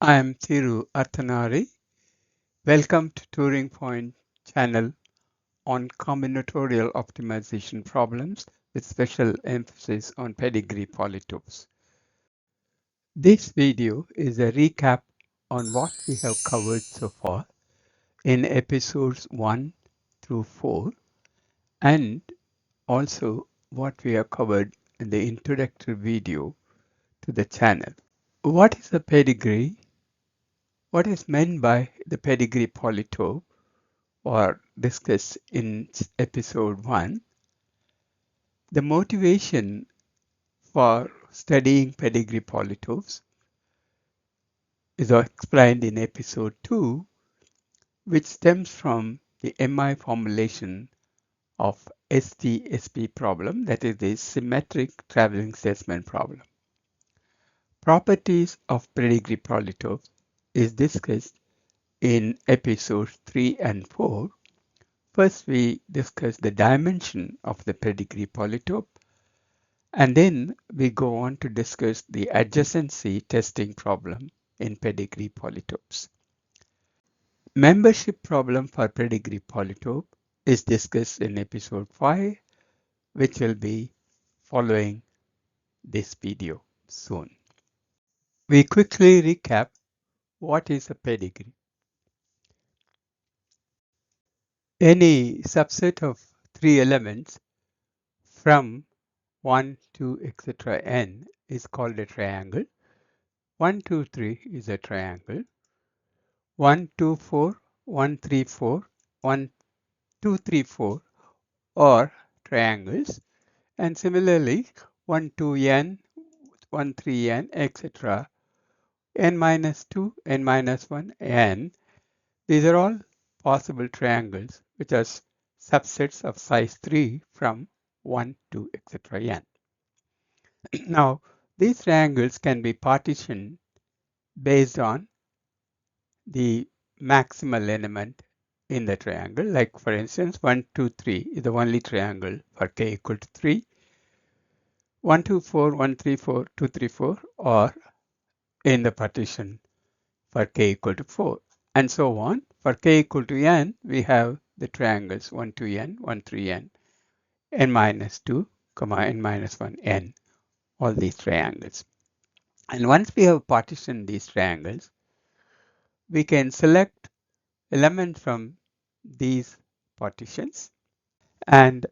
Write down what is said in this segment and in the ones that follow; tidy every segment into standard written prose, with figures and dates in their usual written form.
I am Tiru Arthanari. Welcome to Turing Point channel on combinatorial optimization problems with special emphasis on pedigree polytopes. This video is a recap on what we have covered so far in episodes 1 through 4 and also what we have covered in the introductory video to the channel. What is a pedigree? What is meant by the pedigree polytope or discussed in episode 1? The motivation for studying pedigree polytopes is explained in episode 2, which stems from the MI formulation of STSP problem, that is the symmetric traveling salesman problem. Properties of pedigree polytopes is discussed in episodes 3 and 4. First, we discuss the dimension of the pedigree polytope, and then we go on to discuss the adjacency testing problem in pedigree polytopes. Membership problem for pedigree polytope is discussed in episode 5, which will be following this video soon. We quickly recap what is a pedigree. Any subset of 3 elements from 1 to etc. n is called a triangle. 1, 2, 3 is a triangle. 1, 2, 4, 1, 3, 4, 1, 2, 3, 4 are triangles, and similarly 1, 2, n, 1, 3, n, etc. n minus 2, n minus 1, n. These are all possible triangles which are subsets of size 3 from 1 to etc. n. Now, these triangles can be partitioned based on the maximal element in the triangle. Like for instance, 1, 2, 3 is the only triangle for k equal to 3. 1, 2, 4, 1, 3, 4, 2, 3, 4 are in the partition for k equal to 4, and so on. For k equal to n, we have the triangles 1, 2, n, 1, 3, n, n minus 2, n minus 1, n, all these triangles. And once we have partitioned these triangles, we can select elements from these partitions and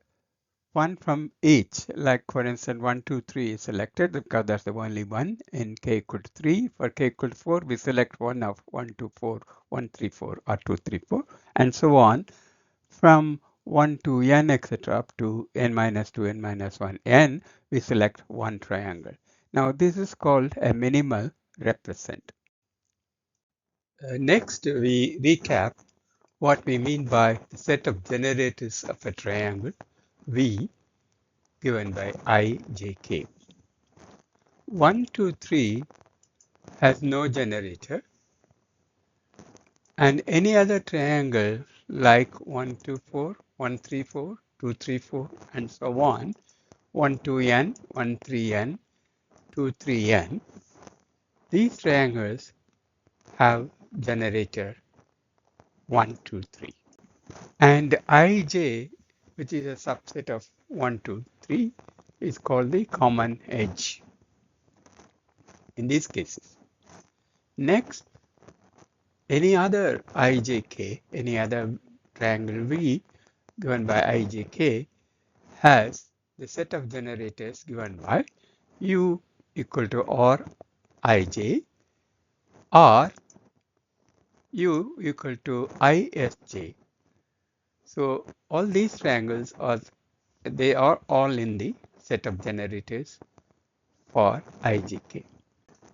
one from each. Like for instance, 1, 2, 3 is selected because that's the only one in k equal to 3. For k equal to 4, we select one of 1, 2, 4, 1, 3, 4 or 2, 3, 4 and so on from 1 to n etc. up to n minus 2, n minus 1, n, we select one triangle. Now this is called a minimal represent. Next, we recap what we mean by the set of generators of a triangle V given by I, J, K. 1, 2, 3 has no generator, and any other triangle like 1, 2, 4, 1, 3, 4, 2, 3, 4, and so on, 1, 2, n, 1, 3, n, 2, 3, n, these triangles have generator 1, 2, 3. And Ij, which is a subset of 1, 2, 3, is called the common edge in these cases. Next, any other ijk, any other triangle V given by ijk has the set of generators given by U equal to or ij or U equal to isj. So all these triangles are all in the set of generators for ijk.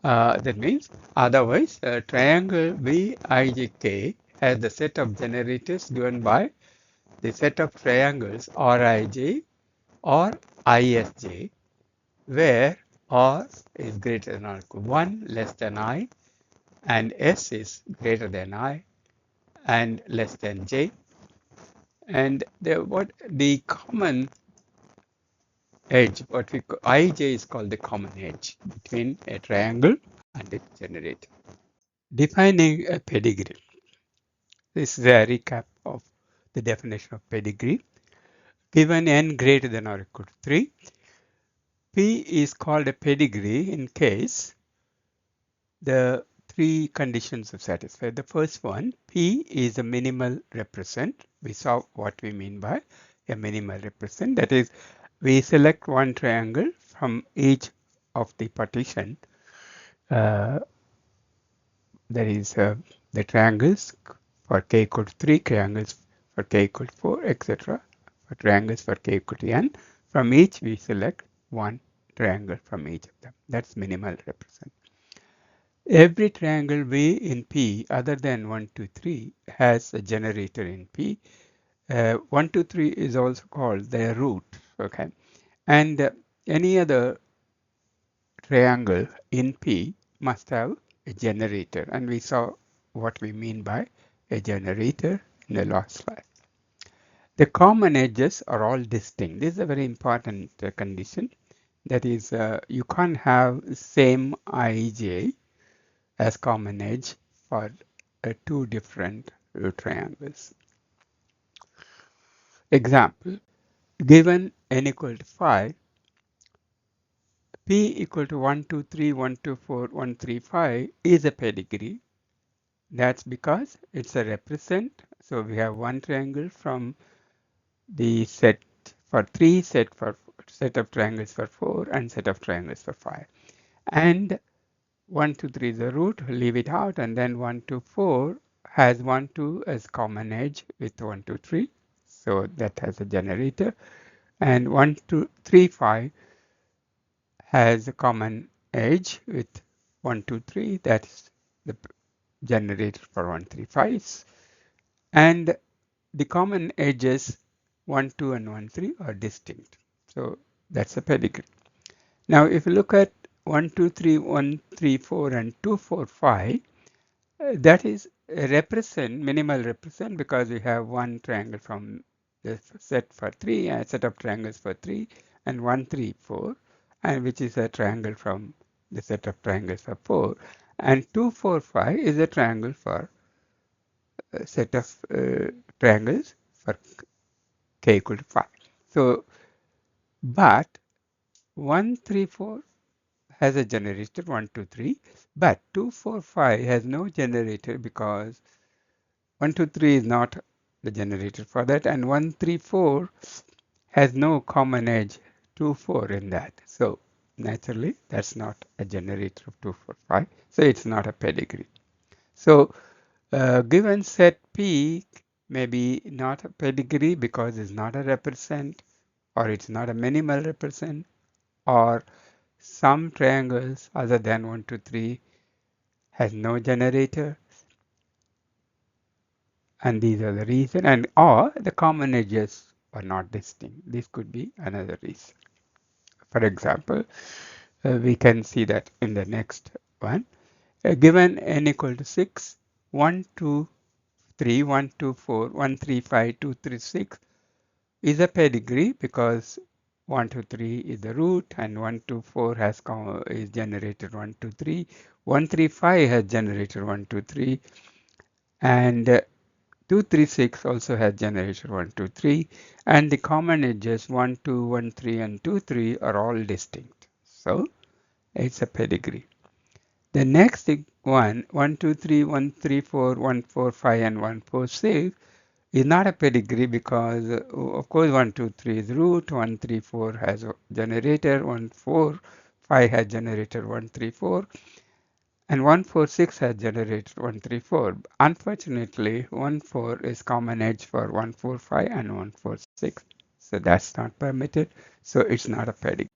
That means otherwise triangle VIJK has the set of generators given by the set of triangles RIJ or ISJ, where R is greater than or equal to 1, less than I, and S is greater than I and less than J. And the common edge, what we call IJ, is called the common edge between a triangle and its generator. Defining a pedigree. This is a recap of the definition of pedigree. Given n greater than or equal to 3, P is called a pedigree in case the three conditions are satisfied. The first one, P is a minimal represent. We saw what we mean by a minimal represent. That is, we select one triangle from each of the partition. That is, the triangles for k equal to 3, triangles for k equal to 4, etc. For triangles for k equal to n. From each, we select one triangle from each of them. That's minimal represent. Every triangle V in P other than 1, 2, 3 has a generator in P. 1, 2, 3 is also called the root. Okay, and any other triangle in P must have a generator, and we saw what we mean by a generator in the last slide. The common edges are all distinct. This is a very important condition. That is, you can't have same ij as common edge for two different triangles. Example, given n equal to 5, P equal to 1, 2, 3, 1, 2, 4, 1, 3, 5 is a pedigree. That's because it's a represent. So we have one triangle from the set for 3, set of triangles for 4, and set of triangles for 5. And 1, 2, 3 is the root, leave it out, and then 1, 2, 4 has 1, 2 as common edge with 1, 2, 3. So that has a generator. And 1, 2, 3, 5 has a common edge with 1, 2, 3. That's the generator for 1, 3, 5. And the common edges 1, 2, and 1, 3 are distinct. So that's a pedigree. Now, if you look at 1, 2, 3, 1, 3, 4, and 2, 4, 5, that is minimal represent, because we have one triangle from the set for 3, and a set of triangles for 3, and 1, 3, 4, and which is a triangle from the set of triangles for 4. And 2, 4, 5 is a triangle for a set of triangles for k equal to 5. So, but 1, 3, 4 has a generator 1, 2, 3, but 2, 4, 5 has no generator because 1, 2, 3 is not the generator for that, and 1, 3, 4 has no common edge 2, 4 in that. So naturally, that's not a generator of 2, 4, 5. So it's not a pedigree. So given set P may be not a pedigree because it's not a represent, or it's not a minimal represent, or some triangles other than 1, 2, 3 has no generator, and these are the reason, and or the common edges are not distinct. This could be another reason. For example, we can see that in the next one. Given n equal to 6, 1, 2, 3, 1, 2, 4, 1, 3, 5, 2, 3, 6 is a pedigree because 1, 2, 3 is the root, and 1, 2, 4 is generated 1, 2, 3. 1, 3, 5 has generated 1, 2, 3. And 2, 3, 6 also has generator 1, 2, 3, and the common edges 1, 2, 1, 3, and 2, 3 are all distinct. So it's a pedigree. The next one, 1, 2, 3, 1, 3, 4, 1, 4, 5, and 1, 4, 6 is not a pedigree because, of course, 1, 2, 3 is root, 1, 3, 4 has a generator, 1, 4, 5 has generator 1, 3, 4. And 146 has generated 134. Unfortunately, 14 is common edge for 145 and 146. So that's not permitted. So it's not a pedigree.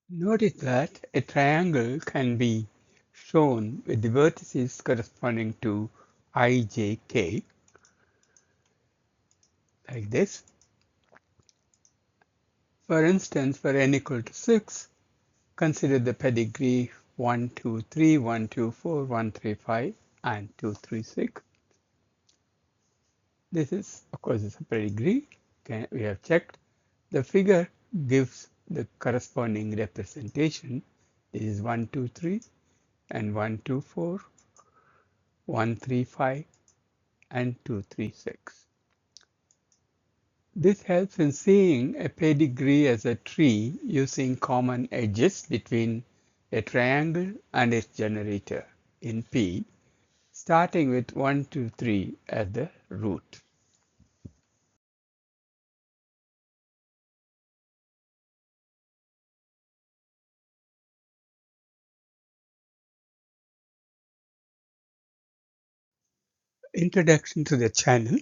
Notice that a triangle can be shown with the vertices corresponding to ijk, like this. For instance, for n equal to 6, consider the pedigree 1, 2, 3, 1, 2, 4, 1, 3, 5, and 2, 3, 6. This is, of course, it's a pedigree. Okay, we have checked. The figure gives the corresponding representation. This is 1, 2, 3. and 124, 135, and 236. This helps in seeing a pedigree as a tree using common edges between a triangle and its generator in P, starting with 1, 2, 3 as the root. Introduction to the channel.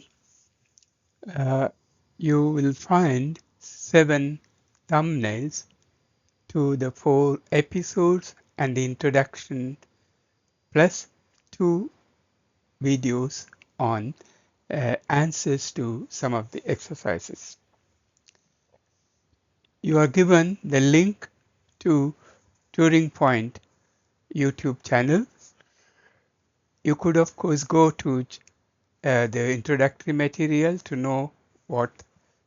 Uh, you will find 7 thumbnails to the 4 episodes and the introduction, plus 2 videos on answers to some of the exercises. You are given the link to Turing Point YouTube channel. You could of course go to the introductory material to know what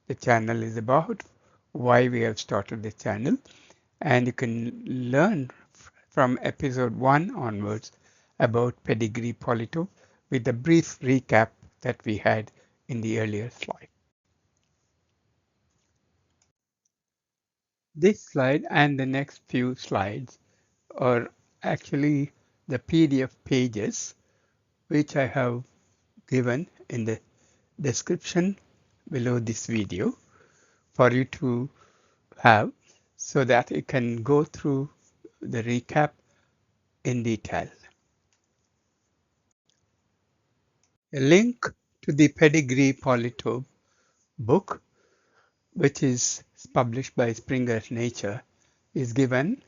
the channel is about, why we have started the channel, and you can learn from episode 1 onwards about pedigree polytope with a brief recap that we had in the earlier slide. This slide and the next few slides are actually the PDF pages which I have given in the description below this video for you to have so that you can go through the recap in detail. A link to the Pedigree Polytope book, which is published by Springer Nature, is given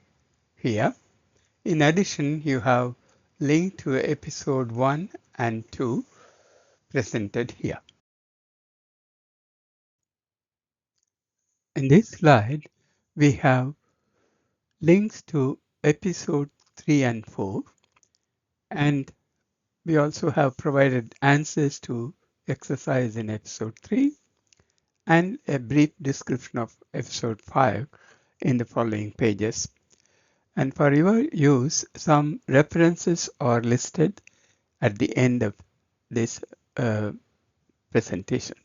here. In addition, you have link to episode 1 and 2 presented here. In this slide, we have links to episode 3 and 4, and we also have provided answers to exercise in episode 3 and a brief description of episode 5 in the following pages. And for your use, some references are listed at the end of this presentation.